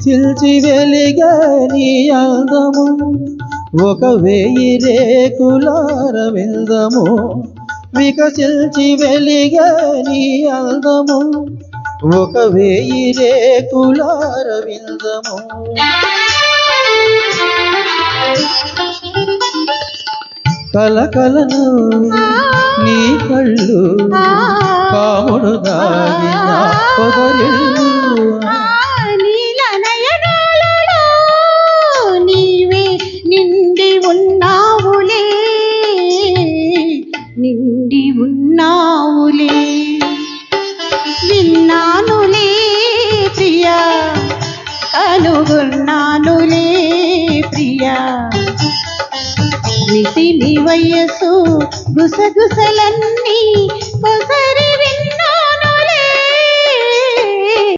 చిల్చి వెలిగే నీ అందము 1000 రేకులార విందము వికసిల్చి వెలిగే నీ అందము 1000 రేకులార విందము కలకలను నీ కళ్ళు కాముడు దాగిన పొదరిల్లు నీవే నిండి ఉన్నావులే నిండి ఉన్నావులే విన్నానులే ప్రియా కనుగొన్నానులే ప్రియా మిసిమి వయసు గుసగుసలన్నీ